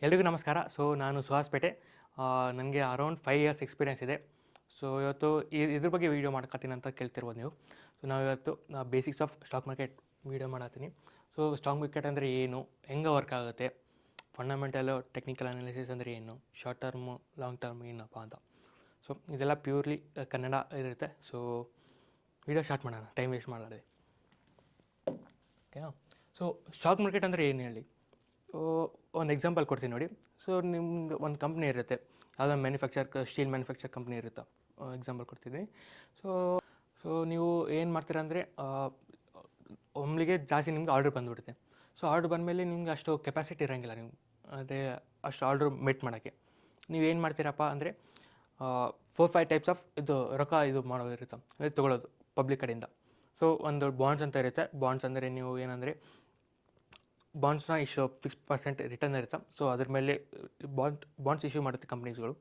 ಎಲ್ರಿಗೂ ನಮಸ್ಕಾರ. ಸೊ ನಾನು ಸುಹಾಸ್ಪೇಟೆ. ನನಗೆ ಅರೌಂಡ್ 5 ಇಯರ್ಸ್ ಎಕ್ಸ್ಪೀರಿಯನ್ಸ್ ಇದೆ. ಸೊ ಇವತ್ತು ಇದ್ರ ಬಗ್ಗೆ ವೀಡಿಯೋ ಮಾಡ್ಕೊತೀನಿ ಅಂತ ಕೇಳ್ತಿರ್ಬೋದು ನೀವು. ಸೊ ನಾವಿವತ್ತು basics of stock market video ಮಾಡತ್ತೀನಿ. ಸೊ ಸ್ಟಾಕ್ ಮಾರ್ಕೆಟ್ ಅಂದರೆ ಏನು, ಹೆಂಗೆ ವರ್ಕ್ ಆಗುತ್ತೆ, ಫಂಡಮೆಂಟಲು ಟೆಕ್ನಿಕಲ್ ಅನಾಲಿಸಿಸ್ ಅಂದರೆ ಏನು, ಶಾರ್ಟ್ ಟರ್ಮು ಲಾಂಗ್ ಟರ್ಮ್ ಏನಪ್ಪ ಅಂತ. ಸೊ ಇದೆಲ್ಲ ಪ್ಯೂರ್ಲಿ ಕನ್ನಡ ಇರುತ್ತೆ. ಸೊ ವೀಡಿಯೋ ಸ್ಟಾರ್ಟ್ ಮಾಡೋಣ, ಟೈಮ್ ವೇಸ್ಟ್ ಮಾಡಲಾರ್ದೆ. ಓಕೆನಾ. ಸೊ ಸ್ಟಾಕ್ ಮಾರ್ಕೆಟ್ ಅಂದರೆ ಏನು ಹೇಳಿ. ಒಂದು ಎಕ್ಸಾಂಪಲ್ ಕೊಡ್ತೀನಿ ನೋಡಿ. ಸೊ ನಿಮ್ದು ಒಂದು ಕಂಪ್ನಿ ಇರುತ್ತೆ, ಯಾವುದೋ ಸ್ಟೀಲ್ ಮ್ಯಾನುಫ್ಯಾಕ್ಚರ್ ಕಂಪ್ನಿ ಇರುತ್ತೆ. ಎಕ್ಸಾಂಪಲ್ ಕೊಡ್ತೀನಿ. ಸೊ ಸೊ ನೀವು ಏನು ಮಾಡ್ತೀರಾ ಅಂದರೆ, ಒಮ್ಮೆಗೆ ಜಾಸ್ತಿ ನಿಮ್ಗೆ ಆರ್ಡ್ರ್ ಬಂದುಬಿಡುತ್ತೆ. ಸೊ ಆರ್ಡ್ರ್ ಬಂದಮೇಲೆ ನಿಮ್ಗೆ ಅಷ್ಟು ಕೆಪಾಸಿಟಿ ಇರೋಂಗಿಲ್ಲ, ನೀವು ಅದೇ ಅಷ್ಟು ಆರ್ಡ್ರ್ ಮೆಟ್ ಮಾಡೋಕ್ಕೆ. ನೀವೇನು ಮಾಡ್ತೀರಪ್ಪ ಅಂದರೆ 4-5 ಟೈಪ್ಸ್ ಆಫ್ ರೊಕ್ಕ ಮಾಡೋದು ಇರುತ್ತೆ, ಅಂದರೆ ತೊಗೊಳ್ಳೋದು ಪಬ್ಲಿಕ್ ಕಡೆಯಿಂದ. ಸೊ ಒಂದು ಬಾಂಡ್ಸ್ ಅಂತ ಇರುತ್ತೆ. ಬಾಂಡ್ಸ್ ಅಂದರೆ ನೀವು ಏನಂದರೆ, ಬಾಂಡ್ಸ್ನ ಫಿಕ್ಸ್ ಪರ್ಸೆಂಟ್ ರಿಟರ್ನ್ ಇರುತ್ತೆ. ಸೊ ಅದ್ರ ಮೇಲೆ ಬಾಂಡ್ಸ್ ಇಶ್ಯೂ ಮಾಡುತ್ತೆ ಕಂಪ್ನೀಸ್ಗಳು.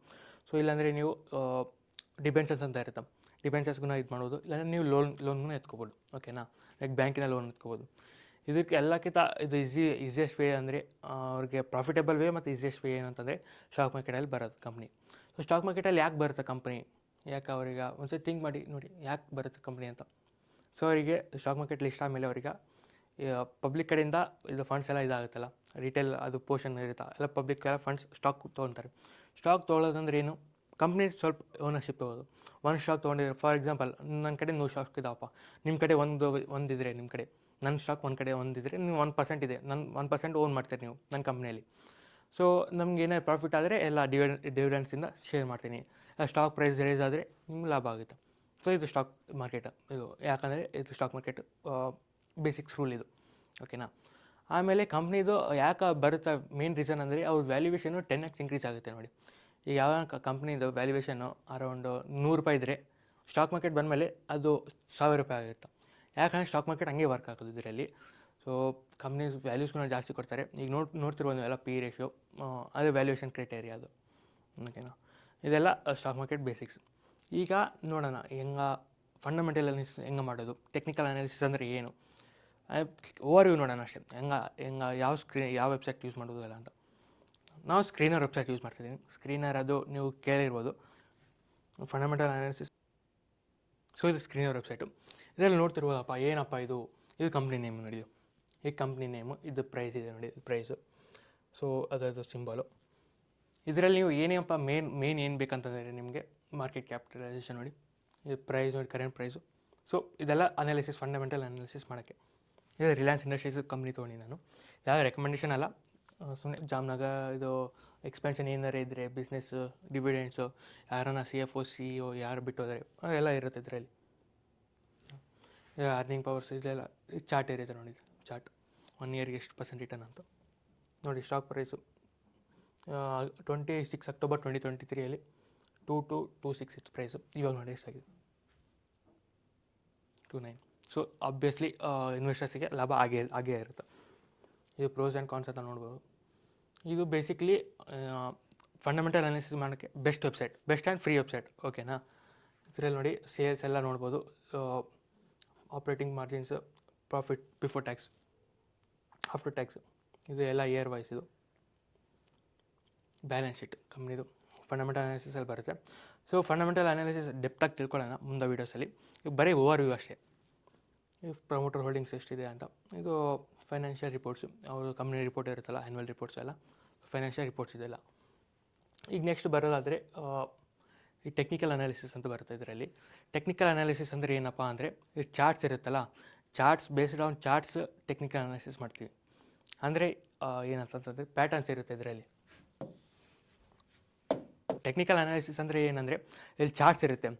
ಸೊ ಇಲ್ಲಾಂದರೆ ನೀವು ಡಿಬೆಂಚರ್ಸ್ ಅಂತ ಇರುತ್ತೆ, ಡಿಬೆಂಚರ್ಸ್ಗೂ ಇದು ಮಾಡ್ಬೋದು. ಇಲ್ಲಾಂದರೆ ನೀವು ಲೋನ್ಗೂ ಎತ್ಕೋಬೋದು. ಓಕೆನಾ. ಲೈಕ್ ಬ್ಯಾಂಕಿನ ಲೋನ್ ಎತ್ಕೋಬೋದು. ಇದಕ್ಕೆ ಎಲ್ಲಕ್ಕಿಂತ ಈಸಿಯೆಸ್ಟ್ ವೇ ಅಂದರೆ, ಅವ್ರಿಗೆ ಪ್ರಾಫಿಟೇಬಲ್ ವೇ ಮತ್ತು ಈಸಿಯೆಸ್ಟ್ ವೇ ಏನಂತಂದರೆ ಸ್ಟಾಕ್ ಮಾರ್ಕೆಟಲ್ಲಿ ಬರೋದು ಕಂಪ್ನಿ. ಸೊ ಸ್ಟಾಕ್ ಮಾರ್ಕೆಟಲ್ಲಿ ಯಾಕೆ ಬರುತ್ತೆ ಕಂಪ್ನಿ, ಯಾಕೆ ಅವ್ರಿಗೆ ಒಂದ್ಸತಿ ಥಿಂಕ್ ಮಾಡಿ ನೋಡಿ, ಯಾಕೆ ಬರುತ್ತೆ ಕಂಪ್ನಿ ಅಂತ. ಸೊ ಅವರಿಗೆ ಸ್ಟಾಕ್ ಮಾರ್ಕೆಟ್ ಲಿಸ್ಟ್ ಆದಮೇಲೆ ಅವ್ರಿಗೆ ಪಬ್ಲಿಕ್ ಕಡೆಯಿಂದ ಫಂಡ್ಸ್ ಎಲ್ಲ ಇದಾಗುತ್ತಲ್ಲ, ರಿಟೇಲ್ ಅದು ಪೋರ್ಷನ್ ಇರುತ್ತೆ, ಎಲ್ಲ ಪಬ್ಲಿಕ್ ಎಲ್ಲ ಫಂಡ್ಸ್ ಸ್ಟಾಕ್ ತೊಗೊತಾರೆ. ಸ್ಟಾಕ್ ತೊಗೊಳ್ಳೋದಂದ್ರೆ ಏನು, ಕಂಪ್ನಿ ಸ್ವಲ್ಪ ಓನರ್ಶಿಪ್ ತೊಗೊಳ್ಳೋದು. ಒಂದು ಸ್ಟಾಕ್ ತೊಗೊಂಡಿದ್ರೆ, ಫಾರ್ ಎಕ್ಸಾಂಪಲ್ ನನ್ನ ಕಡೆ 100 ಸ್ಟಾಕ್ ಇದಾವಪ್ಪ, ನಿಮ್ಮ ಕಡೆ ಒಂದಿದ್ರೆ, ನಿಮ್ಮ ಕಡೆ ನನ್ನ ಸ್ಟಾಕ್ ಒಂದು ಕಡೆ ಒಂದಿದ್ರೆ, ನೀವು 1% ಇದೆ, ನನ್ನ 1% ಓನ್ ಮಾಡ್ತೀರಿ ನೀವು ನನ್ನ ಕಂಪ್ನಿಯಲ್ಲಿ. ಸೊ ನಮ್ಗೆ ಏನೇ ಪ್ರಾಫಿಟ್ ಆದರೆ ಎಲ್ಲ ಡಿವಿಡೆಂಡ್ಸಿಂದ ಶೇರ್ ಮಾಡ್ತೀನಿ. ಸ್ಟಾಕ್ ಪ್ರೈಸ್ ರೇಸ್ ಆದರೆ ನಿಮ್ಗೆ ಲಾಭ ಆಗುತ್ತೆ. ಸೊ ಇದು ಸ್ಟಾಕ್ ಮಾರ್ಕೆಟ್. ಯಾಕಂದರೆ ಇದು ಸ್ಟಾಕ್ ಮಾರ್ಕೆಟ್ ಬೇಸಿಕ್ಸ್ ರೂಲ್ ಇದು. ಓಕೆನಾ. ಆಮೇಲೆ ಕಂಪ್ನಿದು ಯಾಕೆ ಬರುತ್ತೆ, ಮೇನ್ ರೀಸನ್ ಅಂದರೆ ಅವ್ರ ವ್ಯಾಲ್ಯೂಯೇಷನು 10x ಇನ್ಕ್ರೀಸ್ ಆಗುತ್ತೆ ನೋಡಿ. ಈಗ ಯಾವ ಕಂಪ್ನಿದು ವ್ಯಾಲ್ಯೂಯೇಷನ್ನು ಅರೌಂಡ್ ₹100 ಇದ್ದರೆ, ಸ್ಟಾಕ್ ಮಾರ್ಕೆಟ್ ಬಂದಮೇಲೆ ಅದು ₹1000 ಆಗುತ್ತೆ. ಯಾಕಂದರೆ ಸ್ಟಾಕ್ ಮಾರ್ಕೆಟ್ ಹಂಗೆ ವರ್ಕ್ ಆಗೋದು ಇದರಲ್ಲಿ. ಸೊ ಕಂಪ್ನೀಸ್ ವ್ಯಾಲ್ಯೂಸ್ಗಳನ್ನ ಜಾಸ್ತಿ ಕೊಡ್ತಾರೆ. ಈಗ ನೋಡ್ತಿರ್ಬೋದು ಎಲ್ಲ ಪಿ ರೇಷಿಯೋ, ಅದೇ ವ್ಯಾಲ್ಯೂಯೇಷನ್ ಕ್ರೈಟೇರಿಯಾ ಅದು. ಓಕೆನಾ. ಇದೆಲ್ಲ ಸ್ಟಾಕ್ ಮಾರ್ಕೆಟ್ ಬೇಸಿಕ್ಸ್. ಈಗ ನೋಡೋಣ ಫಂಡಮೆಂಟಲ್ ಅನಾಲಿಸಿಸ್ ಹೆಂಗೆ ಮಾಡೋದು, ಟೆಕ್ನಿಕಲ್ ಅನಾಲಿಸಿಸ್ ಅಂದರೆ ಏನು, ಓವರ್ವ್ಯೂ ನೋಡೋಣ ಅಷ್ಟೇ. ಯಾವ ವೆಬ್ಸೈಟ್ ಯೂಸ್ ಮಾಡೋದು ಎಲ್ಲ ಅಂತ. ನಾವು ಸ್ಕ್ರೀನರ್ ವೆಬ್ಸೈಟ್ ಯೂಸ್ ಮಾಡ್ತಿದ್ದೀನಿ. ಸ್ಕ್ರೀನರ್ ಅದು ನೀವು ಕೇಳಿರ್ಬೋದು, ಫಂಡಮೆಂಟಲ್ ಅನಾಲಿಸಿಸ್. ಸೊ ಇದು ಸ್ಕ್ರೀನರ್ ವೆಬ್ಸೈಟು. ಇದರಲ್ಲಿ ನೋಡ್ತಿರ್ಬೋದಪ್ಪ, ಏನಪ್ಪ ಇದು ಕಂಪ್ನಿ ನೇಮ್ ನೋಡಿ. ಈ ಕಂಪ್ನಿ ನೇಮು, ಇದು ಪ್ರೈಸ್ ಇದೆ ನೋಡಿ, ಪ್ರೈಸು. ಸೊ ಅದರದ್ದು ಸಿಂಬಲು. ಇದರಲ್ಲಿ ನೀವು ಏನೇನಪ್ಪ ಮೇನ್ ಏನು ಬೇಕಂತಂದರೆ ನಿಮಗೆ ಮಾರ್ಕೆಟ್ ಕ್ಯಾಪಿಟಲೈಸೇಷನ್ ನೋಡಿ, ಇದು ಪ್ರೈಸ್ ನೋಡಿ, ಕರೆಂಟ್ ಪ್ರೈಸು. ಸೊ ಇದೆಲ್ಲ ಅನಾಲಿಸಿಸ್, ಫಂಡಮೆಂಟಲ್ ಅನಾಲಿಸಿಸ್ ಮಾಡೋಕ್ಕೆ. ಇದು ರಿಲಯನ್ಸ್ ಇಂಡಸ್ಟ್ರೀಸ್ ಕಂಪ್ನಿ ತೊಗೊಂಡು ನಾನು, ಯಾವ ರೆಕಮೆಂಡೇಷನ್ ಅಲ್ಲ, ಸುಮ್ಮನೆ ಜಾಮ್ನಗರ್ ಇದು ಎಕ್ಸ್ಪೆನ್ಷನ್ ಏನಾರು ಇದ್ದರೆ, ಬಿಸ್ನೆಸ್ಸು, ಡಿವಿಡೆಂಡ್ಸು, ಯಾರನ್ನ CFO CEO ಯಾರು ಬಿಟ್ಟು ಹೋದರೆ ಅದೆಲ್ಲ ಇರುತ್ತೆ ಇದರಲ್ಲಿ. ಅರ್ನಿಂಗ್ ಪವರ್ಸ್ ಇದೆಲ್ಲ ಚಾರ್ಟ್ ಇರುತ್ತೆ ನೋಡಿ. ಚಾರ್ಟ್ 1 ಇಯರ್ಗೆ ಎಷ್ಟು % ರಿಟರ್ನ್ ಅಂತ ನೋಡಿ. ಸ್ಟಾಕ್ ಪ್ರೈಸು 26 ಅಕ್ಟೋಬರ್ 2023 2226 ಇತ್ತು ಪ್ರೈಸು. ಇವಾಗ ನೋಡಿ ಎಷ್ಟಾಗಿದೆ, 29. ಸೊ ಆಬ್ವಿಯಸ್ಲಿ ಇನ್ವೆಸ್ಟರ್ಸಿಗೆ ಲಾಭ ಆಗೇ ಇರುತ್ತೆ. ಇದು ಪ್ರೋಸ್ ಆ್ಯಂಡ್ ಕಾನ್ಸ್ ಅಂತ ನೋಡ್ಬೋದು. ಇದು ಬೇಸಿಕ್ಲಿ ಫಂಡಮೆಂಟಲ್ ಅನಾಲಿಸಿಸ್ ಮಾಡೋಕ್ಕೆ best website, best and free website. ಓಕೆನಾ. ಇದರಲ್ಲಿ ನೋಡಿ ಸೇಲ್ಸ್ ಎಲ್ಲ ನೋಡ್ಬೋದು, operating margins, profit before tax, after tax, ಇದು ಎಲ್ಲ ಇಯರ್ ವೈಸ್. ಇದು ಬ್ಯಾಲೆನ್ಸ್ ಶೀಟ್ ಕಂಪ್ನಿದು ಫಂಡಮೆಂಟಲ್ ಅನಾಲಿಸಿಸಲ್ಲಿ ಬರುತ್ತೆ. ಸೊ ಫಂಡಮೆಂಟಲ್ ಅನಾಲಿಸಿಸ್ ಡೆಪ್ತಾಗಿ ತಿಳ್ಕೊಳ್ಳೋಣ ಮುಂದೆ ವೀಡಿಯೋಸಲ್ಲಿ. ಈಗ ಬರೀ ಓವರ್ವ್ಯೂ ಅಷ್ಟೇ. ಈ ಪ್ರಮೋಟರ್ ಹೋಲ್ಡಿಂಗ್ಸ್ ಎಷ್ಟಿದೆ ಅಂತ, ಇದು ಫೈನಾನ್ಷಿಯಲ್ ರಿಪೋರ್ಟ್ಸು, ಅವರು ಕಂಪ್ನಿ ರಿಪೋರ್ಟ್ ಇರುತ್ತಲ್ಲ, ಆ್ಯನ್ಯುವಲ್ ರಿಪೋರ್ಟ್ಸ್ ಎಲ್ಲ, ಫೈನಾನ್ಷಿಯಲ್ ರಿಪೋರ್ಟ್ಸ್ ಇದೆಲ್ಲ. ಈಗ ನೆಕ್ಸ್ಟ್ ಬರೋದಾದರೆ ಈ ಟೆಕ್ನಿಕಲ್ ಅನಾಲಿಸಿಸ್ ಅಂತ ಬರುತ್ತೆ. ಇದರಲ್ಲಿ ಟೆಕ್ನಿಕಲ್ ಅನಾಲಿಸಿಸ್ ಅಂದರೆ ಏನಪ್ಪ ಅಂದರೆ, ಈ ಚಾರ್ಟ್ಸ್ ಇರುತ್ತಲ್ಲ, based on charts technical analysis ಮಾಡ್ತೀವಿ. ಅಂದರೆ ಏನಂತಂದರೆ ಪ್ಯಾಟರ್ನ್ಸ್ ಇರುತ್ತೆ ಇದರಲ್ಲಿ. ಟೆಕ್ನಿಕಲ್ ಅನಾಲಿಸಿಸ್ ಅಂದರೆ ಏನಂದರೆ, ಇಲ್ಲಿ ಚಾರ್ಟ್ಸ್ ಇರುತ್ತೆ,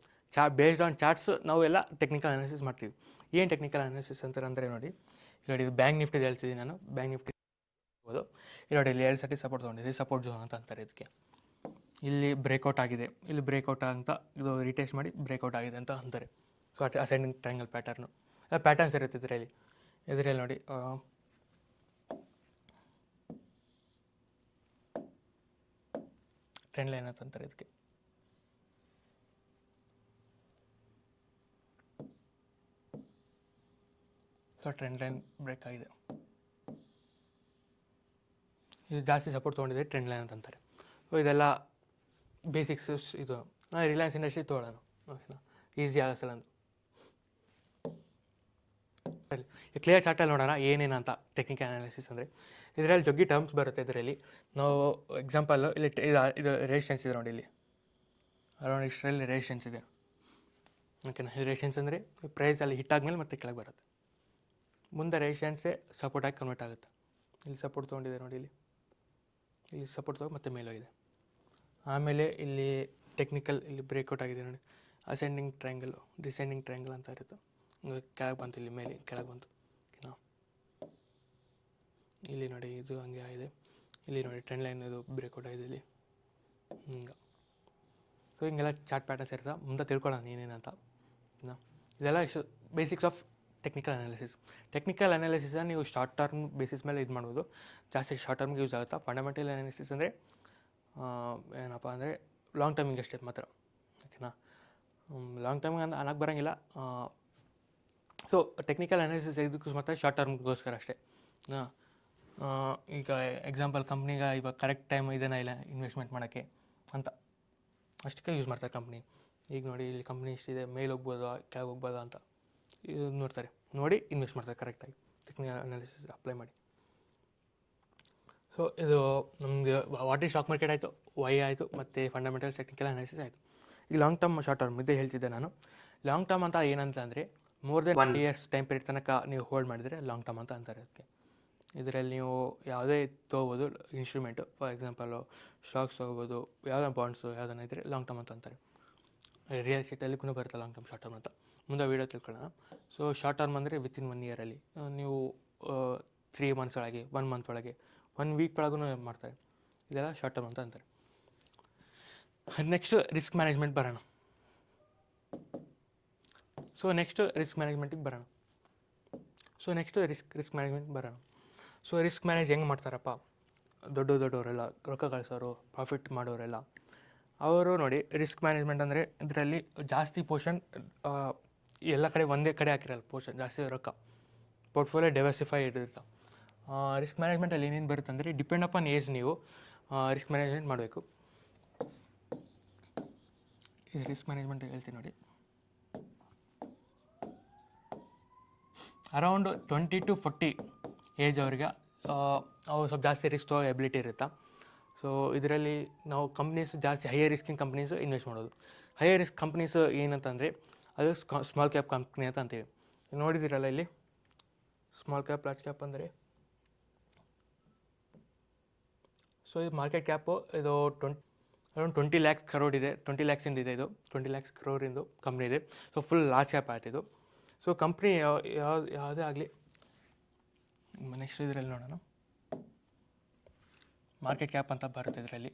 ಬೇಸ್ಡ್ ಆನ್ ಚಾರ್ಟ್ಸ್ ನಾವು ಎಲ್ಲ ಟೆಕ್ನಿಕಲ್ ಅನಾಲಿಸಿಸ್ ಮಾಡ್ತೀವಿ. ಏನು ಟೆಕ್ನಿಕಲ್ ಅನಾಲಿಸಿಸ್ ಅಂತಾರೆ ನೋಡಿ, ನೋಡಿ ಇದು ಬ್ಯಾಂಕ್ ನಿಫ್ಟಿದು ಹೇಳ್ತಿದ್ದೀನಿ ನಾನು. ಬ್ಯಾಂಕ್ ನಿಫ್ಟಿ ಇರ್ಬೋದು. ನೋಡಿ ಇಲ್ಲಿ 2 ಸತಿ ಸಪೋರ್ಟ್ ತೊಗೊಂಡಿದೆ, ಸಪೋರ್ಟ್ ಝೋನ್ ಅಂತ ಅಂತಾರೆ ಇದಕ್ಕೆ. ಇಲ್ಲಿ ಬ್ರೇಕ್ಔಟ್ ಆಗಿದೆ, ಇಲ್ಲಿ ಬ್ರೇಕ್ಔಟ್ ಅಂತ ಇದು ರಿಟೆಸ್ಟ್ ಮಾಡಿ ಬ್ರೇಕ್ಔಟ್ ಆಗಿದೆ ಅಂತ ಅಂತಾರೆ. ಸೊ ಅಸೆಂಡಿಂಗ್ ಟ್ರಯಾಂಗಲ್ ಪ್ಯಾಟರ್ನ್ಸ್ ಇರುತ್ತೆ ಇದರಲ್ಲಿ ನೋಡಿ. ಟ್ರೆಂಡ್ ಲೈನ್ ಅಂತಂತಾರೆ ಇದಕ್ಕೆ. ಸೊ ಟ್ರೆಂಡ್ ಲೈನ್ ಬ್ರೇಕ್ ಆಗಿದೆ. ಇದು ಜಾಸ್ತಿ ಸಪೋರ್ಟ್ ತೊಗೊಂಡಿದೆ ಟ್ರೆಂಡ್ ಲೈನ್ ಅಂತ ಅಂತಾರೆ. ಸೊ ಇದೆಲ್ಲ ಬೇಸಿಕ್ಸ್. ಇದು ನಾನು ರಿಲಯನ್ಸ್ ಇಂಡಸ್ಟ್ರಿ ತೊಗೊಳ್ಳೋಣ, ಓಕೆನಾ, ಈಸಿ ಆಗಸಲ್ಲ ಅಂತ. ಸರಿ, ಈ ಕ್ಲಿಯರ್ ಚಾರ್ಟಲ್ಲಿ ನೋಡೋಣ ಏನೇನಂತ ಟೆಕ್ನಿಕಲ್ ಅನಾಲಿಸಿಸ್ ಅಂದರೆ. ಇದರಲ್ಲಿ ಜಗ್ಗಿ ಟರ್ಮ್ಸ್ ಬರುತ್ತೆ. ಇದರಲ್ಲಿ ನಾವು ಎಕ್ಸಾಂಪಲ್ ಇಲ್ಲಿ ಇದು ರೆಸಿಸ್ಟೆನ್ಸ್ ಇದೆ ನೋಡಿ, ಇಲ್ಲಿ ಅರೌಂಡ್ ಇಷ್ಟರಲ್ಲಿ ರೆಸಿಸ್ಟೆನ್ಸ್ ಇದೆ, ಓಕೆನಾ. ಇದು ರೆಸಿಸ್ಟೆನ್ಸ್ ಅಂದರೆ ಪ್ರೈಸಲ್ಲಿ ಹಿಟ್ ಆದಮೇಲೆ ಮತ್ತೆ ಕೆಳಗೆ ಬರುತ್ತೆ. ಮುಂದೆ ರೆಸಿಸ್ಟೆನ್ಸೇ ಸಪೋರ್ಟಾಗಿ ಕನ್ವರ್ಟ್ ಆಗುತ್ತೆ. ಇಲ್ಲಿ ಸಪೋರ್ಟ್ ತೊಗೊಂಡಿದೆ ನೋಡಿ, ಇಲ್ಲಿ ಸಪೋರ್ಟ್ ತೊಗೊಂಡು ಮತ್ತೆ ಮೇಲೋಗಿದೆ. ಆಮೇಲೆ ಇಲ್ಲಿ ಟೆಕ್ನಿಕಲ್ ಇಲ್ಲಿ ಬ್ರೇಕ್ಔಟ್ ಆಗಿದೆ ನೋಡಿ, ಅಸೆಂಡಿಂಗ್ ಟ್ರಯಾಂಗಲು, ಡಿಸೆಂಡಿಂಗ್ ಟ್ರಯಾಂಗಲ್ ಅಂತ ಇರುತ್ತೆ. ಕೆಳಗೆ ಬಂತು, ಇಲ್ಲಿ ಮೇಲೆ ಕೆಳಗೆ ಬಂತು, ಓಕೆನಾ. ಇಲ್ಲಿ ನೋಡಿ ಇದು ಹಂಗೆ ಆಗಿದೆ. ಇಲ್ಲಿ ನೋಡಿ ಟ್ರೆಂಡ್ ಲೈನ್ ಇದು ಬ್ರೇಕ್ಔಟ್ ಆಗಿದೆ ಇಲ್ಲಿ ಹಿಂಗೆ. ಸೊ ಹಿಂಗೆಲ್ಲ ಚಾರ್ಟ್ ಪ್ಯಾಟರ್ನ್ಸ್ ಇರ್ತದೆ. ಮುಂದೆ ತಿಳ್ಕೊಳ್ಳೋಣ ಏನೇನಂತ. ಇದೆಲ್ಲ basics of technical analysis. Technical ಅನಾಲಿಸಿಸನ್ನು ನೀವು ಶಾರ್ಟ್ ಟರ್ಮ್ ಬೇಸಿಸ್ ಮೇಲೆ ಇದು ಮಾಡ್ಬೋದು, ಜಾಸ್ತಿ ಶಾರ್ಟ್ ಟರ್ಮ್ಗೆ ಯೂಸ್ ಆಗುತ್ತಾ. ಫಂಡಮೆಂಟಲ್ ಅನಾಲಿಸಿಸ್ ಅಂದರೆ ಏನಪ್ಪ ಅಂದರೆ ಲಾಂಗ್ ಟರ್ಮಿಂಗ್ ಅಷ್ಟೇ ಮಾತ್ರ, ಓಕೆನಾ. ಲಾಂಗ್ ಟರ್ಮಿಗೆ ಅನ್ನಕ್ಕೆ ಬರೋಂಗಿಲ್ಲ. ಸೊ ಟೆಕ್ನಿಕಲ್ ಅನಾಲಿಸಿಸ್ ಇದಕ್ಕೂ ಮಾತ್ರ ಶಾರ್ಟ್ ಟರ್ಮ್ಗೋಸ್ಕರ ಅಷ್ಟೇ. ಈಗ ಎಕ್ಸಾಂಪಲ್ ಕಂಪ್ನಿಗೆ ಇವಾಗ ಕರೆಕ್ಟ್ ಟೈಮ್ ಇದನ್ನು ಇಲ್ಲ ಇನ್ವೆಸ್ಟ್ಮೆಂಟ್ ಮಾಡೋಕ್ಕೆ ಅಂತ ಅಷ್ಟಕ್ಕೆ ಯೂಸ್ ಮಾಡ್ತಾರೆ ಕಂಪ್ನಿ. ಈಗ ನೋಡಿ ಇಲ್ಲಿ ಕಂಪ್ನಿ ಇಷ್ಟಿದೆ, ಮೇಲೆ ಹೋಗ್ಬೋದಾ ಕೆಳಗೆ ಹೋಗ್ಬೋದಾ ಅಂತ ಇದು ನೋಡ್ತಾರೆ, ನೋಡಿ ಇನ್ವೆಸ್ಟ್ ಮಾಡ್ತಾರೆ ಕರೆಕ್ಟಾಗಿ ಟೆಕ್ನಿಕಲ್ ಅನಾಲಿಸಿಸ್ ಅಪ್ಲೈ ಮಾಡಿ. ಸೊ ಇದು ನಮಗೆ ವಾಟ್ ಈಸ್ ಸ್ಟಾಕ್ ಮಾರ್ಕೆಟ್ ಆಯಿತು, ವೈ ಆಯಿತು, ಮತ್ತು ಫಂಡಮೆಂಟಲ್ ಟೆಕ್ನಿಕಲ್ ಅನಾಲಿಸಿಸ್ ಆಯಿತು. ಈಗ ಲಾಂಗ್ ಟರ್ಮ್ ಶಾರ್ಟ್ ಟರ್ಮ್ ಇದೇ ಹೇಳ್ತಿದ್ದೆ ನಾನು. ಲಾಂಗ್ ಟರ್ಮ್ ಅಂತ ಏನಂತ ಅಂದರೆ more than 1 years time period ತನಕ ನೀವು ಹೋಲ್ಡ್ ಮಾಡಿದರೆ ಲಾಂಗ್ ಟರ್ಮ್ ಅಂತ ಅಂತಾರೆ ಅದಕ್ಕೆ. ಇದರಲ್ಲಿ ನೀವು ಯಾವುದೇ ತೊಗೋಬೋದು ಇನ್ಸ್ಟ್ರೂಮೆಂಟು, ಫಾರ್ ಎಕ್ಸಾಂಪಲು ಸ್ಟಾಕ್ಸ್ ತೊಗೋಬೋದು, ಯಾವುದೋ ಬಾಂಡ್ಸು ಯಾವುದನ್ನ ಇದ್ದರೆ ಲಾಂಗ್ ಟರ್ಮ್ ಅಂತ ಅಂತಾರೆ. ರಿಯಲ್ ಎಸ್ಟೇಟಲ್ಲಿ ಕೂಡ ಬರುತ್ತೆ ಲಾಂಗ್ ಟರ್ಮ್ ಶಾರ್ಟ್ ಟರ್ಮ್ ಅಂತ. ಮುಂದೆ ವೀಡಿಯೋ ತಿಳ್ಕೊಳ್ಳೋಣ. ಸೊ ಶಾರ್ಟ್ ಟರ್ಮ್ ಅಂದರೆ ವಿತಿನ್ 1 ಇಯರಲ್ಲಿ ನೀವು 3 ಮಂತ್ಸ್ ಒಳಗೆ, 1 ಮಂತ್ ಒಳಗೆ, 1 ವೀಕ್ ಒಳಗೂ ಮಾಡ್ತಾರೆ. ಇದೆಲ್ಲ ಶಾರ್ಟ್ ಟರ್ಮ್ ಅಂತ ಅಂತಾರೆ. ನೆಕ್ಸ್ಟ್ ರಿಸ್ಕ್ ಮ್ಯಾನೇಜ್ಮೆಂಟ್ ಬರೋಣ. ಸೊ ನೆಕ್ಸ್ಟ್ ರಿಸ್ಕ್ ಮ್ಯಾನೇಜ್ಮೆಂಟಿಗೆ ಬರೋಣ. ಸೊ ರಿಸ್ಕ್ ಮ್ಯಾನೇಜ್ ಹೆಂಗೆ ಮಾಡ್ತಾರಪ್ಪ, ದೊಡ್ಡವರೆಲ್ಲ ರೊಕ್ಕ ಗಳಿಸೋರು, ಪ್ರಾಫಿಟ್ ಮಾಡೋರೆಲ್ಲ, ಅವರು ನೋಡಿ ರಿಸ್ಕ್ ಮ್ಯಾನೇಜ್ಮೆಂಟ್ ಅಂದರೆ ಇದರಲ್ಲಿ ಜಾಸ್ತಿ ಪೋರ್ಷನ್ ಎಲ್ಲ ಕಡೆ ಒಂದೇ ಕಡೆ ಹಾಕಿರಲ್ಲ ಪೋರ್ಷನ್, ಜಾಸ್ತಿ ರೊಕ್ಕ ಪೋರ್ಟ್ಫೋಲಿಯೋ ಡೈವರ್ಸಿಫೈ ಇರುತ್ತೆ. ರಿಸ್ಕ್ ಮ್ಯಾನೇಜ್ಮೆಂಟಲ್ಲಿ ಏನೇನು ಬರುತ್ತೆ ಅಂದರೆ ಡಿಪೆಂಡ್ ಅಪಾನ್ ಏಜ್ ನೀವು ರಿಸ್ಕ್ ಮ್ಯಾನೇಜ್ಮೆಂಟ್ ಮಾಡಬೇಕು. ಈ ರಿಸ್ಕ್ ಮ್ಯಾನೇಜ್ಮೆಂಟ್ ಹೇಳ್ತೀನಿ ನೋಡಿ. ಅರೌಂಡ್ 20 to 40 ಏಜ್ ಅವ್ರಿಗೆ ಅವ್ರು ಸ್ವಲ್ಪ ಜಾಸ್ತಿ ರಿಸ್ಕ್ ತೊಗೋ ಎಬಿಲಿಟಿ ಇರುತ್ತೆ. ಸೊ ಇದರಲ್ಲಿ ನಾವು ಕಂಪ್ನೀಸ್ ಜಾಸ್ತಿ ಹೈಯರ್ ರಿಸ್ಕಿಂಗ್ ಕಂಪ್ನೀಸು ಇನ್ವೆಸ್ಟ್ ಮಾಡೋದು. ಹೈಯರ್ ರಿಸ್ಕ್ ಕಂಪ್ನೀಸು ಏನಂತಂದರೆ ಅದು ಸ್ಮಾಲ್ ಕ್ಯಾಪ್ ಕಂಪ್ನಿ ಅಂತ ಅಂತೀವಿ. ನೋಡಿದ್ದೀರಲ್ಲ ಇಲ್ಲಿ ಸ್ಮಾಲ್ ಕ್ಯಾಪ್, ಲಾರ್ಜ್ ಕ್ಯಾಪ್ ಅಂದರೆ. ಸೊ ಇದು ಮಾರ್ಕೆಟ್ ಕ್ಯಾಪು ಇದು ಅರೌಂಡ್ 20 lakhs crore ಇದೆ, 20 lakhs ಇದೆ. ಇದು 20 lakhs crore ಕಂಪ್ನಿ ಇದೆ. ಸೊ ಫುಲ್ ಲಾರ್ಜ್ ಕ್ಯಾಪ್ ಆಯ್ತು ಇದು. ಸೊ ಕಂಪ್ನಿ ಯಾವುದೇ ಆಗಲಿ. ನೆಕ್ಸ್ಟ್ ಇದರಲ್ಲಿ ನೋಡೋಣ, ಮಾರ್ಕೆಟ್ ಕ್ಯಾಪ್ ಅಂತ ಬರುತ್ತೆ ಇದರಲ್ಲಿ.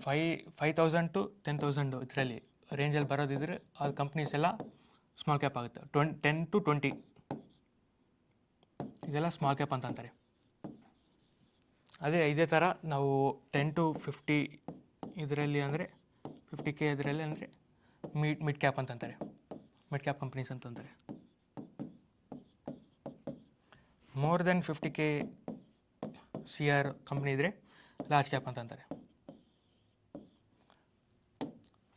$5,000 to 10,000 ಇದರಲ್ಲಿ ರೇಂಜಲ್ಲಿ ಬರೋದಿದ್ರೆ ಅದು ಕಂಪ್ನೀಸ್ ಎಲ್ಲ ಸ್ಮಾಲ್ ಕ್ಯಾಪ್ ಆಗುತ್ತೆ. 10 to 20 ಇದೆಲ್ಲ ಸ್ಮಾಲ್ ಕ್ಯಾಪ್ ಅಂತ ಅಂತಾರೆ. ಇದೇ ಥರ ನಾವು 10 to 50 ಇದರಲ್ಲಿ ಅಂದರೆ 50K ಇದರಲ್ಲಿ ಅಂದರೆ ಮಿಡ್ ಕ್ಯಾಪ್ ಅಂತಂತಾರೆ, ಮಿಡ್ ಕ್ಯಾಪ್ ಕಂಪ್ನೀಸ್ ಅಂತಂತಾರೆ. More than 50K CR company ಇದ್ದರೆ ಲಾರ್ಜ್ ಕ್ಯಾಪ್ ಅಂತಂತಾರೆ.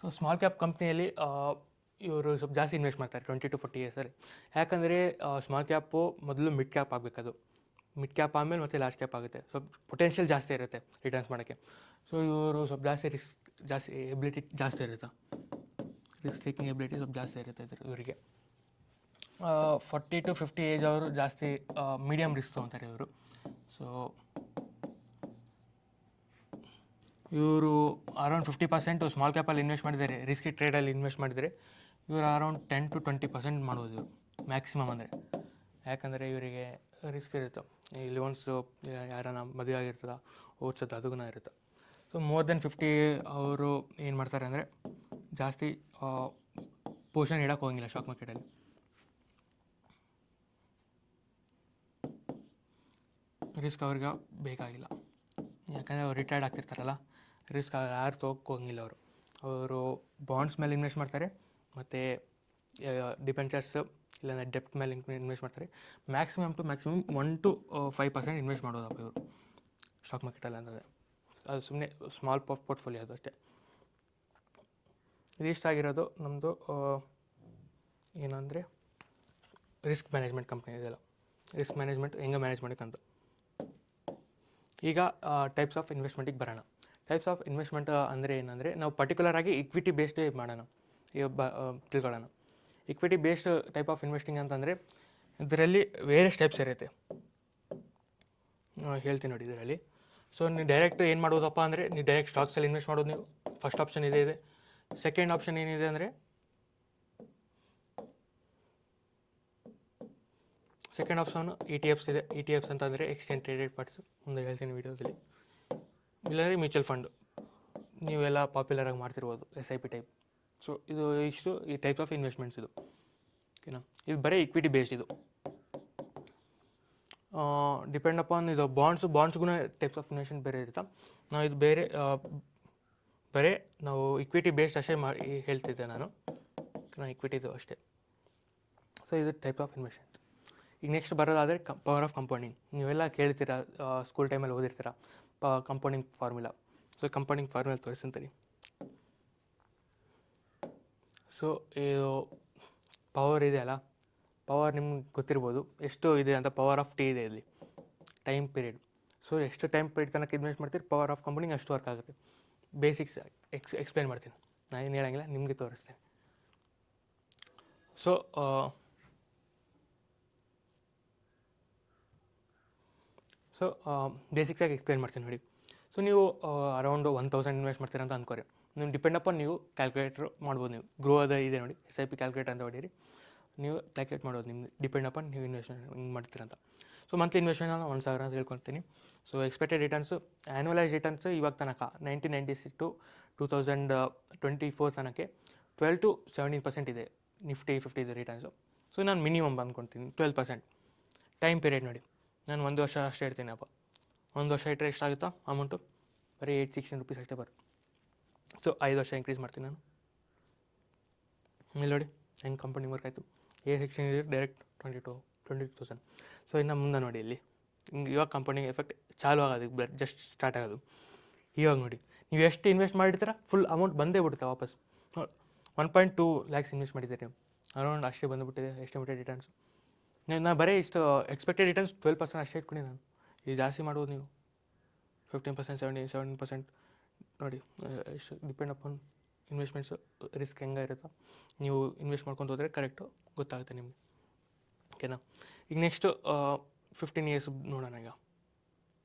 ಸೊ ಸ್ಮಾಲ್ ಕ್ಯಾಪ್ ಕಂಪ್ನಿಯಲ್ಲಿ ಇವರು ಸ್ವಲ್ಪ ಜಾಸ್ತಿ ಇನ್ವೆಸ್ಟ್ ಮಾಡ್ತಾರೆ 20 to 40 years. ಯಾಕಂದರೆ ಸ್ಮಾಲ್ ಕ್ಯಾಪು ಮೊದಲು ಮಿಡ್ ಕ್ಯಾಪ್ ಆಗಬೇಕದು, ಮಿಡ್ ಕ್ಯಾಪ್ ಆದಮೇಲೆ ಮತ್ತೆ ಲಾರ್ಜ್ ಕ್ಯಾಪ್ ಆಗುತ್ತೆ. ಸ್ವಲ್ಪ ಪೊಟೆನ್ಷಿಯಲ್ ಜಾಸ್ತಿ ಇರುತ್ತೆ ರಿಟರ್ನ್ಸ್ ಮಾಡೋಕ್ಕೆ. ಸೊ ಇವರು ಸ್ವಲ್ಪ ಜಾಸ್ತಿ ಎಬಿಲಿಟಿ ಜಾಸ್ತಿ ಇರುತ್ತೆ, ರಿಸ್ಕ್ ಟೇಕಿಂಗ್ ಎಬಿಲಿಟಿ ಸ್ವಲ್ಪ ಜಾಸ್ತಿ ಇರುತ್ತೆ ಇವರಿಗೆ. 40 to 50 ಏಜ್ ಅವರು ಜಾಸ್ತಿ ಮೀಡಿಯಮ್ ರಿಸ್ಕ್ ತೊಗೊತಾರೆ ಇವರು. ಸೊ ಇವರು ಅರೌಂಡ್ 50% ಸ್ಮಾಲ್ ಕ್ಯಾಪಲ್ಲಿ ಇನ್ವೆಸ್ಟ್ ಮಾಡಿದ್ದಾರೆ, ರಿಸ್ಕಿ ಟ್ರೇಡಲ್ಲಿ ಇನ್ವೆಸ್ಟ್ ಮಾಡಿದರೆ ಇವರು ಅರೌಂಡ್ 10 to 20% ಮಾಡ್ಬೋದು ಇವರು ಮ್ಯಾಕ್ಸಿಮಮ್ ಅಂದರೆ. ಯಾಕಂದರೆ ಇವರಿಗೆ ರಿಸ್ಕ್ ಇರುತ್ತೆ, ಈ ಲೋನ್ಸು ಯಾರನ್ನ ಮದುವೆ ಆಗಿರ್ತದ ಓದಿಸೋದು ಅದೂ ಇರುತ್ತೆ. ಸೊ ಮೋರ್ ದೆನ್ 50 ಅವರು ಏನು ಮಾಡ್ತಾರೆ ಅಂದರೆ ಜಾಸ್ತಿ ಪೊಸಿಷನ್ ಇಡೋಕ್ಕೆ ಹೋಗಂಗಿಲ್ಲ ಸ್ಟಾಕ್ ಮಾರ್ಕೆಟಲ್ಲಿ. ರಿಸ್ಕ್ ಅವ್ರಿಗೆ ಬೇಕಾಗಿಲ್ಲ, ಯಾಕಂದರೆ ಅವ್ರು ರಿಟೈರ್ಡ್ ಆಗ್ತಿರ್ತಾರಲ್ಲ, ರಿಸ್ಕ್ ಯಾರು ತೊಗೊಕ್ಕೆ ಹೋಗಂಗಿಲ್ಲ. ಅವರು ಬಾಂಡ್ಸ್ ಮೇಲೆ ಇನ್ವೆಸ್ಟ್ ಮಾಡ್ತಾರೆ ಮತ್ತು ಡಿಬೆಂಚರ್ಸ್ ಇಲ್ಲ ಡೆಪ್ಟ್ ಮೇಲೆ ಇನ್ವೆಸ್ಟ್ ಮಾಡ್ತಾರೆ. ಮ್ಯಾಕ್ಸಿಮಮ್ ಟು ಮ್ಯಾಕ್ಸಿಮಮ್ 1-5% ಇನ್ವೆಸ್ಟ್ ಮಾಡೋದಪ್ಪ ಇವರು ಸ್ಟಾಕ್ ಮಾರ್ಕೆಟಲ್ಲಿ ಅಂದರೆ. ಅದು ಸುಮ್ಮನೆ ಸ್ಮಾಲ್ ಪೋರ್ಟ್ಫೋಲಿಯೋ ಅದು ಅಷ್ಟೇ. ರಿಜಿಸ್ಟರ್ ಆಗಿರೋದು ನಮ್ಮದು ಏನಂದರೆ ರಿಸ್ಕ್ ಮ್ಯಾನೇಜ್ಮೆಂಟ್ ಕಂಪ್ನಿ ಇದೆಲ್ಲ. ರಿಸ್ಕ್ ಮ್ಯಾನೇಜ್ಮೆಂಟ್ ಹೆಂಗೆ ಮ್ಯಾನೇಜ್ ಮಾಡೋಕ್ಕಂತ. ಈಗ ಟೈಪ್ಸ್ ಆಫ್ ಇನ್ವೆಸ್ಟ್ಮೆಂಟಿಗೆ ಬರೋಣ. ಟೈಪ್ಸ್ ಆಫ್ ಇನ್ವೆಸ್ಟ್ಮೆಂಟ್ ಅಂದರೆ ಏನಂದರೆ ನಾವು ಪರ್ಟಿಕ್ಯುಲರ್ ಆಗಿ ಇಕ್ವಿಟಿ ಬೇಸ್ಡ್ ಮಾಡೋಣ. ಈಗ ತಿಳ್ಕೊಳ್ಳೋಣ. Equity based type of investing ಅಂತಂದರೆ ಇದರಲ್ಲಿ ವೇರಿಯಸ್ ಟೈಪ್ಸ್ ಇರುತ್ತೆ. ಹೇಳ್ತೀನಿ ನೋಡಿ ಇದರಲ್ಲಿ. ಸೊ ನೀವು ಡೈರೆಕ್ಟ್ ಏನು ಮಾಡ್ಬೋದಪ್ಪ ಅಂದರೆ ನೀವು ಡೈರೆಕ್ಟ್ ಸ್ಟಾಕ್ಸಲ್ಲಿ ಇನ್ವೆಸ್ಟ್ ಮಾಡೋದು. ನೀವು ಫಸ್ಟ್ ಆಪ್ಷನ್ ಇದೆ. ಸೆಕೆಂಡ್ ಆಪ್ಷನ್ ಏನಿದೆ ಅಂದರೆ ಸೆಕೆಂಡ್ ಆಪ್ಷನ್ ETF ಇದೆ. ETF ಅಂತಂದರೆ ಎಕ್ಸ್ಚೇಂಜ್ ಟ್ರೇಡೆಡ್ ಫಂಡ್ಸ್, ಮುಂದೆ ಹೇಳ್ತೀನಿ ವೀಡಿಯೋದಲ್ಲಿ. ಇಲ್ಲಾಂದರೆ ಮ್ಯೂಚುವಲ್ ಫಂಡು ನೀವೆಲ್ಲ ಪಾಪ್ಯುಲರಾಗಿ ಮಾಡ್ತಿರ್ಬೋದು, SIP ಟೈಪ್. ಸೊ ಇದು ಇಷ್ಟು ಈ ಟೈಪ್ಸ್ ಆಫ್ ಇನ್ವೆಸ್ಟ್ಮೆಂಟ್ಸ್ ಇದು. ಓಕೆನಾ. ಇದು ಬರೀ ಇಕ್ವಿಟಿ ಬೇಸ್ಡ್. ಇದು ಡಿಪೆಂಡ್ ಅಪಾನ್ ಇದು ಬಾಂಡ್ಸ್ಗೂ ಟೈಪ್ಸ್ ಆಫ್ ಇನ್ವೆಸ್ಟ್ಮೆಂಟ್ ಬೇರೆ ಇರುತ್ತೆ. ನಾವು ಇದು ಬರೀ ನಾವು ಇಕ್ವಿಟಿ ಬೇಸ್ಡ್ ಅಷ್ಟೇ ಹೇಳ್ತಿದ್ದೆ ನಾನು ಇಕ್ವಿಟಿದು ಅಷ್ಟೇ. ಸೊ ಇದು ಟೈಪ್ ಆಫ್ ಇನ್ವೆಸ್ಟ್ಮೆಂಟ್. ಈಗ ನೆಕ್ಸ್ಟ್ ಬರೋದಾದರೆ ಪವರ್ ಆಫ್ ಕಂಪೌಂಡಿಂಗ್. ನೀವೆಲ್ಲ ಕೇಳ್ತೀರ, ಸ್ಕೂಲ್ ಟೈಮಲ್ಲಿ ಓದಿರ್ತೀರ compounding formula. So compounding formula ತೋರಿಸ್ತೀನಿ. ಸೊ ಇದು ಪವರ್ ಇದೆ ಅಲ್ಲ, ಪವರ್ ನಿಮ್ಗೆ ಗೊತ್ತಿರ್ಬೋದು ಎಷ್ಟು ಇದೆ ಅಂತ. ಪವರ್ ಆಫ್ T ಇದೆ ಇಲ್ಲಿ, ಟೈಮ್ ಪೀರಿಯಡ್. ಸೊ ಎಷ್ಟು ಟೈಮ್ ಪೀರಿಯಡ್ ತನಕ ಇನ್ವೆಸ್ಟ್ ಮಾಡ್ತೀರಿ ಪವರ್ ಆಫ್ ಕಂಪೌಂಡಿಂಗ್ ಅಷ್ಟು ವರ್ಕ್ ಆಗುತ್ತೆ. ಬೇಸಿಕ್ಸ್ ಎಕ್ಸ್ಪ್ಲೇನ್ ಮಾಡ್ತೀನಿ, ನಾನು ಏನು ಹೇಳಂಗಿಲ್ಲ, ನಿಮಗೆ ತೋರಿಸ್ತೇನೆ. ಸೊ ಬೇಸಿಕ್ಸಾಗಿ ಎಕ್ಸ್ಪ್ಲೇನ್ ಮಾಡ್ತೀನಿ ನೋಡಿ. ಸೊ ನೀವು ಅರೌಂಡ್ 1000 ಇನ್ವೆಸ್ಟ್ ಮಾಡ್ತೀರ ಅಂತ ಅಂದ್ಕೊರಿ. ನೀವು ಡಿಪೆಂಡ್ ಅಪಾನ್ ನೀವು ಕ್ಯಾಲ್ಕುಲೇಟ್ರ್ ಮಾಡ್ಬೋದು. ನೀವು ಗ್ರೋ ಅದ ಇದೆ ನೋಡಿ, SIP ಕ್ಯಾಲ್ಕುಲೇಟರ್ ಅಂತ ಹೊಡೀರಿ, ನೀವು ಕ್ಯಾಲ್ಕುಲೇಟ್ ಮಾಡೋದು ನಿಮ್ಗೆ ಡಿಪೆಂಡ್ ಅಪಾನ್ ನೀವು ಇನ್ವೆಸ್ಟ್ಮೆಂಟ್ ಹಿಂಗೆ ಮಾಡ್ತೀರಂತ. ಸೊ ಮಂತ್ಲಿ ಇನ್ವೆಸ್ಟ್ಮೆಂಟ್ ನಾನು 1000 ಅಂತ ಹೇಳ್ಕೊಳ್ತೀನಿ. ಸೊ ಎಕ್ಸ್ಪೆಕ್ಟೆಡ್ ರಿಟರ್ನ್ಸು, ಆ್ಯನ್ಯುವಲೈಸ್ ರಿಟರ್ನ್ಸು ಇವಾಗ ತನಕ 1996 to 2024 ತನಕ 12-17% ಇದೆ. Nifty 50 ಇದೆ ರಿಟರ್ನ್ಸು. ಸೊ ನಾನು ಮಿನಿಮಮ್ ಅಂದ್ಕೊಳ್ತೀನಿ 12%. ಟೈಮ್ ಪೀರಿಯಡ್ ನೋಡಿ, ನಾನು 1 ವರ್ಷ ಅಷ್ಟೇ ಇಡ್ತೀನಪ್ಪ. 1 ವರ್ಷ ಇಟ್ಟರೆ ಎಷ್ಟಾಗುತ್ತಾ ಅಮೌಂಟು? ಬರೀ 816 rupees ಅಷ್ಟೇ ಬರುತ್ತೆ. ಸೊ 5 ವರ್ಷ ಇನ್ಕ್ರೀಸ್ ಮಾಡ್ತೀನಿ ನಾನು. ಇಲ್ಲಿ ನೋಡಿ ಹೆಂಗೆ ಕಂಪನಿ ವರ್ಕ್ ಆಯಿತು. 816 ಇದೆ, ಡೈರೆಕ್ಟ್ 20,000. ಸೊ ಇನ್ನು ಮುಂದೆ ನೋಡಿ ಇಲ್ಲಿ ಇವಾಗ ಕಂಪನಿ ಎಫೆಕ್ಟ್ ಚಾಲು ಆಗೋದು, ಜಸ್ಟ್ ಸ್ಟಾರ್ಟ್ ಆಗೋದು. ಇವಾಗ ನೋಡಿ ನೀವು ಎಷ್ಟು ಇನ್ವೆಸ್ಟ್ ಮಾಡಿರ್ತೀರ ಫುಲ್ ಅಮೌಂಟ್ ಬಂದೇ ಬಿಡುತ್ತೆ ವಾಪಸ್. 1.2 lakhs ಇನ್ವೆಸ್ಟ್ ಮಾಡಿದ್ದೀರಿ ನೀವು, ಅರೌಂಡ್ ಅಷ್ಟೇ ಬಂದುಬಿಟ್ಟಿದೆ ಎಸ್ಟಿಮೇಟೆಡ್ ರಿಟರ್ನ್ಸ್. ನಾನು ಬರೀ ಇಷ್ಟು ಎಕ್ಸ್ಪೆಕ್ಟೆಡ್ ರಿಟರ್ನ್ಸ್ 12% ಅಷ್ಟೇ ಇಟ್ಕೊಂಡು ನಾನು. ಇದು ಜಾಸ್ತಿ ಮಾಡ್ಬೋದು ನೀವು, 15%, 17% ನೋಡಿ. ಎಷ್ಟು ಡಿಪೆಂಡ್ ಅಪಾನ್ ಇನ್ವೆಸ್ಟ್ಮೆಂಟ್ಸು ರಿಸ್ಕ್ ಹೆಂಗೆ ಇರುತ್ತೋ ನೀವು ಇನ್ವೆಸ್ಟ್ ಮಾಡ್ಕೊಂಡು ಹೋದರೆ ಕರೆಕ್ಟು ಗೊತ್ತಾಗುತ್ತೆ ನಿಮಗೆ. ಓಕೆನಾ. ಈಗ ನೆಕ್ಸ್ಟು 15 years ನೋಡೋಣ. ಈಗ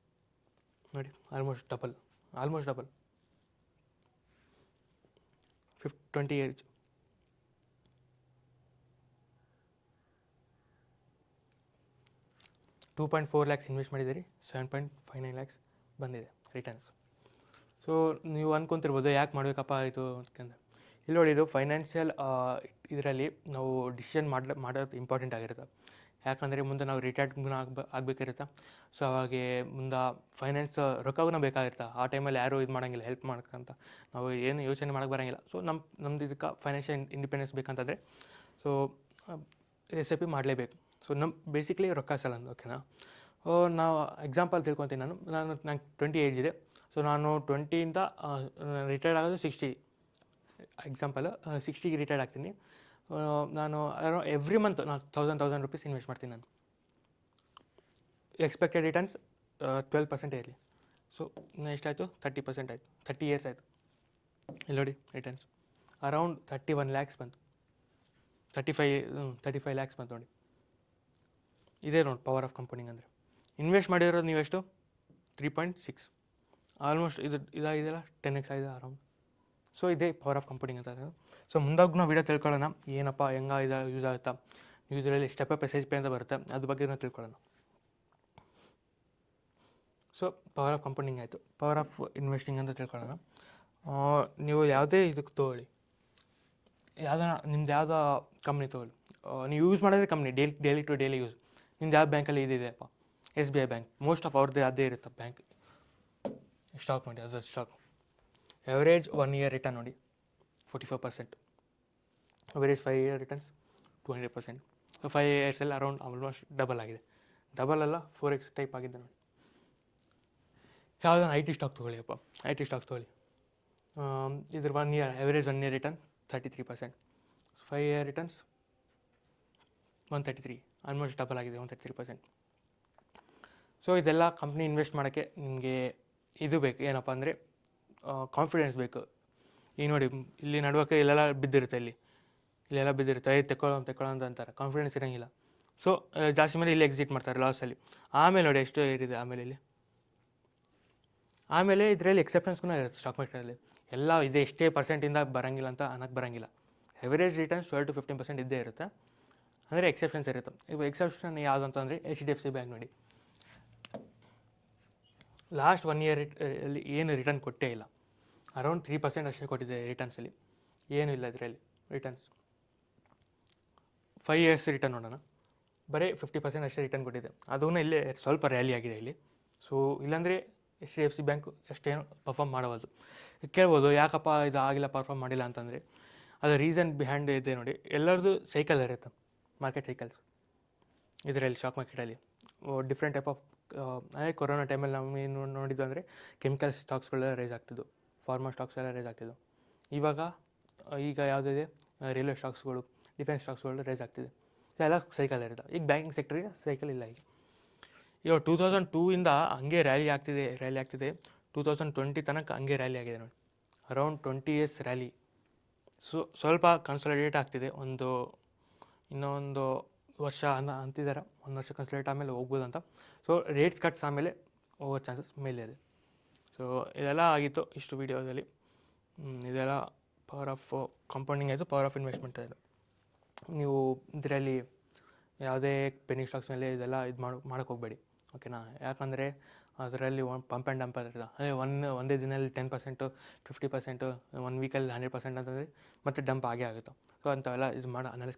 ನೋಡಿ almost double 20 years. 2.4 lakhs invest ಮಾಡಿದ್ದೀರಿ, 7.59 lakhs ಬಂದಿದೆ ರಿಟರ್ನ್ಸ್. ಸೊ ನೀವು ಅಂದ್ಕೊತಿರ್ಬೋದು ಯಾಕೆ ಮಾಡಬೇಕಪ್ಪ ಇದು ಅಂತಂದರೆ, ಇಲ್ಲಿ ನೋಡಿ ಇದು ಫೈನಾನ್ಷಿಯಲ್ ಇದರಲ್ಲಿ ನಾವು ಡಿಸಿಷನ್ ಮಾಡೋದು ಇಂಪಾರ್ಟೆಂಟ್ ಆಗಿರುತ್ತೆ. ಯಾಕಂದರೆ ಮುಂದೆ ನಾವು ರಿಟೈರ್ಡ್ ಆಗಬೇಕಿರುತ್ತೆ. ಸೊ ಅವಾಗೆ ಮುಂದೆ ಫೈನಾನ್ಸ್ ರೊಕ್ಕವೂ ಬೇಕಾಗಿರುತ್ತೆ. ಆ ಟೈಮಲ್ಲಿ ಯಾರೂ ಇದು ಮಾಡೋಂಗಿಲ್ಲ ಹೆಲ್ಪ್ ಮಾಡೋಕ್ಕಂತ, ನಾವು ಏನು ಯೋಚನೆ ಮಾಡೋಕ್ಕೆ ಬರೋಂಗಿಲ್ಲ. ಸೊ ನಮ್ದು ಇದಕ್ಕೆ ಫೈನಾನ್ಷಿಯಲ್ ಇಂಡಿಪೆಂಡೆನ್ಸ್ ಬೇಕಂತಂದರೆ ಸೊ SIP ಮಾಡಲೇಬೇಕು. ಸೊ ಬೇಸಿಕ್ಲಿ ರೊಕ್ಕ ಸಲ ಅಂದು. ಓಕೆನಾ. ನಾವು ಎಕ್ಸಾಂಪಲ್ ತಿಳ್ಕೊತೀನಿ. ನಂಗೆ 20 ಏಜ್ ಇದೆ. ಸೊ ನಾನು 20ಇಂದ ರಿಟೈರ್ಡ್ ಆಗೋದು 60. ಎಕ್ಸಾಂಪಲ್ 60ಗೆ ರಿಟೈರ್ಡ್ ಆಗ್ತೀನಿ. ನಾನು ಎವ್ರಿ ಮಂತ್ ನಾನು 1000 rupees ಇನ್ವೆಸ್ಟ್ ಮಾಡ್ತೀನಿ ನಾನು. ಎಕ್ಸ್ಪೆಕ್ಟೆಡ್ ರಿಟರ್ನ್ಸ್ 12% ಇರಲಿ. ಸೊ ಎಷ್ಟಾಯಿತು? 30% ಆಯಿತು. 30 years ಆಯಿತು. ಇಲ್ಲಿ ನೋಡಿ ರಿಟರ್ನ್ಸ್ ಅರೌಂಡ್ 31 lakhs ಬಂತು. 35 lakhs ಬಂತು ನೋಡಿ. ಇದೇ ನೋಡಿ ಪವರ್ ಆಫ್ ಕಂಪೌಂಡಿಂಗ್ ಅಂದರೆ. ಇನ್ವೆಸ್ಟ್ ಮಾಡಿರೋದು ನೀವೆಷ್ಟು? 3.6. ಆಲ್ಮೋಸ್ಟ್ ಇದಾಗಿದೆಯಲ್ಲ 10x ಆಗಿದೆ ಅರೌಂಡ್. ಸೊ ಇದೇ ಪವರ್ ಆಫ್ ಕಂಪೌಂಡಿಂಗ್ ಅಂತ. ಸೊ ಮುಂದಾಗೂ ನಾವು ವೀಡಿಯೋ ತಿಳ್ಕೊಳ್ಳೋಣ ಏನಪ್ಪ ಹೆಂಗೆ ಇದು ಯೂಸ್ ಆಗುತ್ತಾ. ಇದರಲ್ಲಿ ಸ್ಟೆಪ್ ಅಪ್ SIP ಅಂತ ಬರುತ್ತೆ, ಅದ್ರ ಬಗ್ಗೆ ನಾವು ತಿಳ್ಕೊಳ್ಳೋಣ. ಸೊ ಪವರ್ ಆಫ್ ಕಂಪೌಂಡಿಂಗ್ ಆಯಿತು. ಪವರ್ ಆಫ್ ಇನ್ವೆಸ್ಟಿಂಗ್ ಅಂತ ತಿಳ್ಕೊಳ್ಳೋಣ. ನೀವು ಯಾವುದೇ ಇದಕ್ಕೆ ತೊಗೊಳ್ಳಿ, ನಿಮ್ದು ಯಾವುದೋ ಕಂಪ್ನಿ ತೊಗೊಳ್ಳಿ, ನೀವು ಯೂಸ್ ಮಾಡೋದೇ company daily to daily use. ನಿಮ್ದು ಯಾವ ಬ್ಯಾಂಕಲ್ಲಿ ಇದೆಯಪ್ಪ? SBI bank. ಮೋಸ್ಟ್ ಆಫ್ ಅವ್ರದ್ದೇ ಅದೇ ಇರುತ್ತೆ ಬ್ಯಾಂಕ್. ಸ್ಟಾಕ್ ನೋಡಿ, ಅದರ ಸ್ಟಾಕ್ ಎವರೇಜ್ 1 year ರಿಟರ್ನ್ ನೋಡಿ 45%. Average 5 year returns 200%. ಸೊ 5 ಇಯರ್ಸಲ್ಲಿ ಅರೌಂಡ್ ಆಲ್ಮೋಸ್ಟ್ ಡಬಲ್ ಆಗಿದೆ. ಡಬಲ್ ಅಲ್ಲ 4x ಟೈಪ್ ಆಗಿದೆ ನೋಡಿ. ಯಾವುದೋ ಐ ಟಿ ಸ್ಟಾಕ್ ತೊಗೊಳ್ಳಿಯಪ್ಪ, ಐ ಟಿ ಸ್ಟಾಕ್ ತೊಗೊಳ್ಳಿ. ಇದ್ರ 1 year average 1 year return 33%, 5 year returns 133, almost double ಆಗಿದೆ 133%. ಸೊ ಇದೆಲ್ಲ ಕಂಪ್ನಿ ಇನ್ವೆಸ್ಟ್ ಮಾಡೋಕ್ಕೆ ನಿಮಗೆ ಇದು ಬೇಕು, ಏನಪ್ಪ ಅಂದರೆ ಕಾನ್ಫಿಡೆನ್ಸ್ ಬೇಕು. ಈಗ ನೋಡಿ ಇಲ್ಲಿ ನಡುವಕ್ಕೆ ಇಲ್ಲೆಲ್ಲ ಬಿದ್ದಿರುತ್ತೆ, ಇಲ್ಲೆಲ್ಲ ಬಿದ್ದಿರುತ್ತೆ, ತೆಕ್ಕೊಳ್ಳೋ ಅಂತಾರೆ, ಕಾನ್ಫಿಡೆನ್ಸ್ ಇರೋಂಗಿಲ್ಲ. ಸೊ ಜಾಸ್ತಿ ಮೇಲೆ ಇಲ್ಲಿ ಎಕ್ಸಿಟ್ ಮಾಡ್ತಾರೆ ಲಾಸಲ್ಲಿ. ಆಮೇಲೆ ನೋಡಿ ಎಷ್ಟು ಏರಿದೆ ಆಮೇಲೆ ಇದರಲ್ಲಿ ಎಕ್ಸೆಪ್ಷನ್ಸ್ಗೂ ಇರುತ್ತೆ ಸ್ಟಾಕ್ ಮಾರ್ಕೆಟಲ್ಲಿ. ಎಲ್ಲ ಇದೆ ಎಷ್ಟೇ ಪರ್ಸೆಂಟಿಂದ ಬರೋಂಗಿಲ್ಲ ಅಂತ ಅನ್ನೋಕ್ಕೆ ಬರೋಂಗಿಲ್ಲ. ಎವರೇಜ್ ರಿಟರ್ನ್ಸ್ 12-15% ಇದ್ದೇ ಇರುತ್ತೆ, ಅಂದರೆ ಎಕ್ಸೆಪ್ಷನ್ಸ್ ಇರುತ್ತೆ. ಇವಾಗ ಎಕ್ಸೆಪ್ಷನ್ ಯಾವುದು ಅಂತಂದರೆ HDFC ಬ್ಯಾಂಕ್ ನೋಡಿ, ಲಾಸ್ಟ್ 1 ಇಯರ್ ಅಲ್ಲಿ ಏನು ರಿಟರ್ನ್ ಕೊಟ್ಟೇ ಇಲ್ಲ, ಅರೌಂಡ್ 3% ಅಷ್ಟೇ ಕೊಟ್ಟಿದೆ ರಿಟರ್ನ್ಸಲ್ಲಿ, ಏನೂ ಇಲ್ಲ ಇದರಲ್ಲಿ ರಿಟರ್ನ್ಸ್. 5 ಇಯರ್ಸ್ ರಿಟರ್ನ್ ನೋಡೋಣ, ಬರೀ 50% ಅಷ್ಟೇ ರಿಟರ್ನ್ ಕೊಟ್ಟಿದೆ, ಅದೂ ಇಲ್ಲೇ ಸ್ವಲ್ಪ ರ್ಯಾಲಿ ಆಗಿದೆ ಇಲ್ಲಿ. ಸೊ ಇಲ್ಲಾಂದರೆ HDFC ಬ್ಯಾಂಕು ಅಷ್ಟೇನು ಪರ್ಫಾರ್ಮ್ ಮಾಡಬಾರ್ದು. ಕೇಳ್ಬೋದು ಯಾಕಪ್ಪ ಇದು ಆಗಿಲ್ಲ, ಪರ್ಫಾರ್ಮ್ ಮಾಡಿಲ್ಲ ಅಂತಂದರೆ ಅದು ರೀಸನ್ ಬಿಹೈಂಡ್ ಇದೆ ನೋಡಿ. ಎಲ್ಲರದ್ದು ಸೈಕಲ್ ಇರುತ್ತೆ, ಮಾರ್ಕೆಟ್ ಸೈಕಲ್ಸ್ ಇದರಲ್ಲಿ ಸ್ಟಾಕ್ ಮಾರ್ಕೆಟಲ್ಲಿ. ಡಿಫ್ರೆಂಟ್ ಟೈಪ್ ಆಫ್ ಅಂದರೆ ಕೊರೋನಾ ಟೈಮಲ್ಲಿ ನಾವು ಏನು ನೋಡಿದ್ದು ಅಂದರೆ ಕೆಮಿಕಲ್ ಸ್ಟಾಕ್ಸ್ಗಳೆಲ್ಲ ರೈಸ್ ಆಗ್ತಿದ್ದು, ಫಾರ್ಮಾ ಸ್ಟಾಕ್ಸ್ ಎಲ್ಲ ರೈಸ್ ಆಗ್ತಿದ್ದು. ಈಗ ಯಾವುದಿದೆ ರೈಲ್ವೆ ಸ್ಟಾಕ್ಸ್ಗಳು, ಡಿಫೆನ್ಸ್ ಸ್ಟಾಕ್ಸ್ಗಳು ರೈಸ್ ಆಗ್ತಿದೆ. ಎಲ್ಲ ಸೈಕಲ್ ಇರುತ್ತೆ. ಈಗ ಬ್ಯಾಂಕಿಂಗ್ ಸೆಕ್ಟರಿಗೆ ಸೈಕಲ್ ಇಲ್ಲ. ಇವಾಗ 2002 ಇಂದ ಹಂಗೆ ರ್ಯಾಲಿ ಆಗ್ತಿದೆ 2020 ತನಕ ಹಂಗೆ ರ್ಯಾಲಿ ಆಗಿದೆ ನೋಡಿ, ಅರೌಂಡ್ 20 ಇಯರ್ಸ್ ರ್ಯಾಲಿ. ಸೊ ಸ್ವಲ್ಪ ಕನ್ಸಾಲಿಡೇಟ್ ಆಗ್ತಿದೆ, ಇನ್ನೊಂದು ವರ್ಷ ಅಂತಿದ್ದಾರೆ, 1 ವರ್ಷ ಕನ್ಸಾಲಿಡೇಟ್ ಆಮೇಲೆ ಹೋಗ್ಬೋದು ಅಂತ. ಸೊ ರೇಟ್ಸ್ ಕಟ್ಸ್ ಆಮೇಲೆ ಹೋಗೋ ಚಾನ್ಸಸ್ ಮೇಲೆ ಇದೆ. ಸೊ ಇದೆಲ್ಲ ಆಗಿತ್ತು ಇಷ್ಟು ವೀಡಿಯೋದಲ್ಲಿ. ಇದೆಲ್ಲ ಪವರ್ ಆಫ್ ಕಾಂಪೌಂಡಿಂಗ್ ಆಯಿತು, ಪವರ್ ಆಫ್ ಇನ್ವೆಸ್ಟ್ಮೆಂಟ್ ಆಯಿತು. ನೀವು ಇದರಲ್ಲಿ ಯಾವುದೇ ಪೆನ್ನಿ ಸ್ಟಾಕ್ಸ್ ಮೇಲೆ ಇದೆಲ್ಲ ಮಾಡೋಕ್ಕೆ ಹೋಗಬೇಡಿ, ಓಕೆನಾ? ಯಾಕಂದರೆ ಅದರಲ್ಲಿ ಪಂಪ್ ಆ್ಯಂಡ್ ಡಂಪ್ ಇರ್ತದೆ. ಅದೇ ಒಂದೇ ದಿನದಲ್ಲಿ 10%, 50%, 1 ವೀಕಲ್ಲಿ 100% ಅಂತಂದರೆ ಮತ್ತೆ ಡಂಪ್ ಆಗೇ ಆಗುತ್ತೆ. ಸೊ ಅಂಥವೆಲ್ಲ ಇದು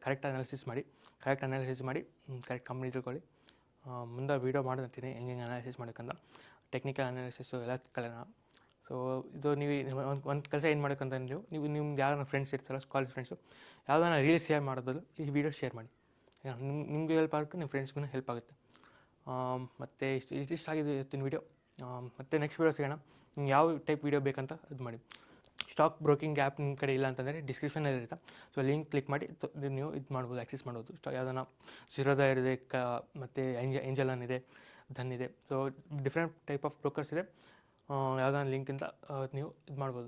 ಕರೆಕ್ಟ್ ಅನಾಲಿಸಿಸ್ ಮಾಡಿ ಕರೆಕ್ಟ್ ಕಂಪ್ನಿ ತಿಳ್ಕೊಳ್ಳಿ. ಮುಂದೆ ವೀಡಿಯೋ ಮಾಡ್ತೀನಿ ಹೆಂಗೆ ಅನಾಲಿಸಿಸ್ ಮಾಡೋಕ್ಕಂತ, ಟೆಕ್ನಿಕಲ್ ಅನಾಲಿಸಿಸು ಎಲ್ಲ ಕಲಿಯೋಣ. ಸೊ ಇದು ನೀವು ಒಂದು ಕೆಲಸ ಏನು ಮಾಡೋಕ್ಕಂತ ನೀವು ನಿಮ್ದು ಯಾರು ಫ್ರೆಂಡ್ಸ್ ಇರ್ತಾರೋ, ಕಾಲೇಜ್ ಫ್ರೆಂಡ್ಸು, ಯಾವುದಾನ ರೀಲ್ಸ್ ಶೇರ್ ಮಾಡೋದು, ಈ ವಿಡಿಯೋ ಶೇರ್ ಮಾಡಿ. ನಿಮಗೂ ಹೆಲ್ಪ್ ಆಗುತ್ತೆ, ನಿಮ್ಮ ಫ್ರೆಂಡ್ಸ್ಗೂ ಹೆಲ್ಪ್ ಆಗುತ್ತೆ. ಮತ್ತು ಇಷ್ಟ ಆಗಿದೆ ಇವತ್ತಿನ ವೀಡಿಯೋ. ಮತ್ತು ನೆಕ್ಸ್ಟ್ ವೀಡಿಯೋ ಸಿಗೋಣ. ನಿಮ್ಗೆ ಯಾವ ಟೈಪ್ ವೀಡಿಯೋ ಬೇಕಂತ ಇದು ಮಾಡಿ. ಸ್ಟಾಕ್ ಬ್ರೋಕಿಂಗ್ ಆ್ಯಪ್ ನಿಮ್ಮ ಕಡೆ ಇಲ್ಲ ಅಂತಂದರೆ ಡಿಸ್ಕ್ರಿಪ್ಷನಲ್ಲಿ ಇರುತ್ತೆ. ಸೊ ಲಿಂಕ್ ಕ್ಲಿಕ್ ಮಾಡಿ ನೀವು ಇದು ಮಾಡ್ಬೋದು, ಆಕ್ಸೆಸ್ ಮಾಡ್ಬೋದು. ಯಾವುದನ್ನ ಸಿರೋದಾ ಇದೆ, ಮತ್ತು ಏಂಜಲ್ ಇದೆ, ಧನ್ ಇದೆ. So different type of brokers ಇದೆ. ಯಾವುದಾನ ಲಿಂಕಿಂದ ನೀವು ಇದು ಮಾಡ್ಬೋದು.